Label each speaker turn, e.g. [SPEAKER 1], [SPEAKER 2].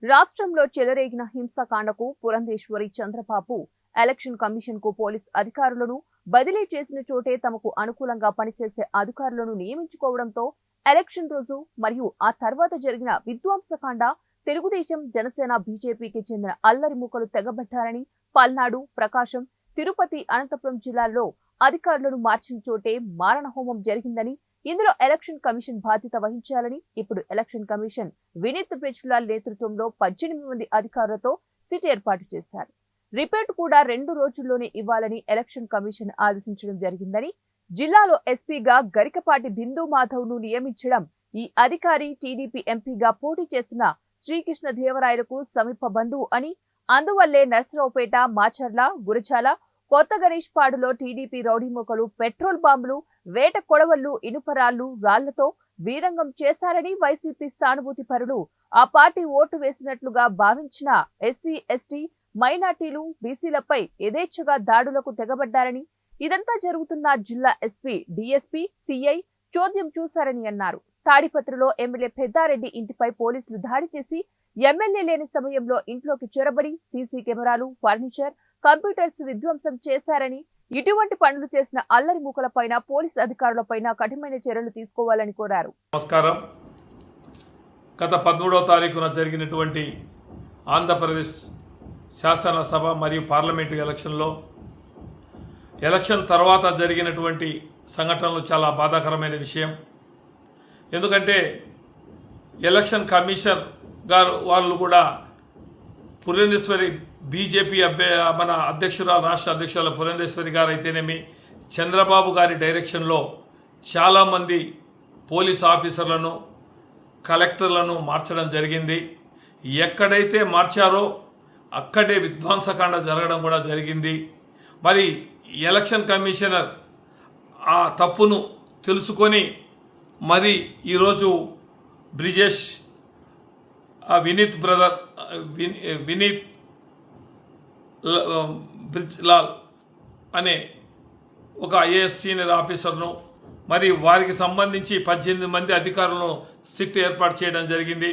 [SPEAKER 1] రాష్ట్రంలో చెలరేగిన హింసాకాండకు Purandeswari Chandrababu election commission కు పోలీస్ అధికారులను బదిలీ చేసిన చోటే తమకు అనుకూలంగా పనిచేసే అధికారులను నియమించుకోవడంతో ఎలక్షన్ రోజు మరియు ఆ తర్వాత జరిగిన విధ్వంసకాండ తెలుగుదేశం జనసేన బీజేపీకి చెందిన అల్లరి మూకలు తెగబడ్డారని పల్నాడు ప్రకాశం తిరుపతి అనంతపురం జిల్లాల్లో అధికారులను మార్చిన చోటే మారణహోమం జరిగిందని ఇందులో ఎలక్షన్ కమిషన్ బాధ్యత వహించాలని ఇప్పుడు ఎలక్షన్ కమిషన్ వినీత్ బ్రిజ్లాల్ నేతృత్వంలో 18 మంది అధికారులతో సిట్ ఏర్పాటు చేశారు. రిపోర్ట్ కూడా 2 రోజుల్లోనే ఇవ్వాలని ఎలక్షన్ కమిషన్ ఆదేశించడం జరిగిందని, జిల్లాలో ఎస్పీగా గరికపాటి బిందు మాధవ్ ను నియమించడం, ఈ అధికారి టీడీపీ ఎంపీగా పోటీ చేస్తున్న శ్రీకృష్ణ దేవరాయలకు సమీప బంధువు అని, అందువల్లే నర్సరావుపేట, మాచర్ల, గురజాల, కొత్త గణేష్ పాడులో టీడీపీ రౌడీమొకలు పెట్రోల్ బాంబులు, వేట కొడవళ్లు, ఇనుపరాళ్లు, రాళ్లతో వీరంగం చేశారని వైసీపీ సానుభూతి పరులు ఆ పార్టీ ఓటు వేసినట్లుగా భావించిన ఎస్సీ, ఎస్టీ, మైనార్టీలు, బీసీలపై యథేచ్ఛగా దాడులకు తెగబడ్డారని, ఇదంతా జరుగుతున్న జిల్లా ఎస్పీ, డీఎస్పీ, సీఐ చోద్యం చూశారని అన్నారు. తాడిపత్రిలో ఎమ్మెల్యే పెద్దారెడ్డి ఇంటిపై పోలీసులు దాడి చేసి ఎమ్మెల్యే లేని సమయంలో ఇంట్లోకి చొరబడి సీసీ కెమెరాలు, ఫర్నిచర్, కంప్యూటర్స్ విధ్వంసం చేశారని, ఇటువంటి పనులు చేసిన అల్లరి మూకలపైన పోలీస్ అధికారులపైన కఠినమైన చర్యలు తీసుకోవాలని కోరారు.
[SPEAKER 2] నమస్కారం. గత 13వ తారీఖున జరిగినటువంటి ఆంధ్రప్రదేశ్ శాసనసభ మరియు పార్లమెంటు ఎలక్షన్ తర్వాత జరిగినటువంటి సంఘటనలు చాలా బాధాకరమైన విషయం. ఎందుకంటే ఎలక్షన్ కమిషన్ గారు వాళ్ళు కూడా పురంధేశ్వరి బీజేపీ మన అధ్యక్షురాలు, రాష్ట్ర అధ్యక్షురాలు పురంధేశ్వరి గారు అయితేనేమి, చంద్రబాబు గారి డైరెక్షన్లో చాలామంది పోలీస్ ఆఫీసర్లను, కలెక్టర్లను మార్చడం జరిగింది. ఎక్కడైతే మార్చారో అక్కడే విధ్వంసకాండ జరగడం కూడా జరిగింది. మరి ఎలక్షన్ కమిషనర్ ఆ తప్పును తెలుసుకొని మరి ఈరోజు బ్రిజేష్ వినీత్ బ్రిజ్లాల్ అనే ఒక ఐఏఎస్ సీనియర్ ఆఫీసర్ను మరి వారికి సంబంధించి 18 మంది అధికారులను సిట్ ఏర్పాటు చేయడం జరిగింది.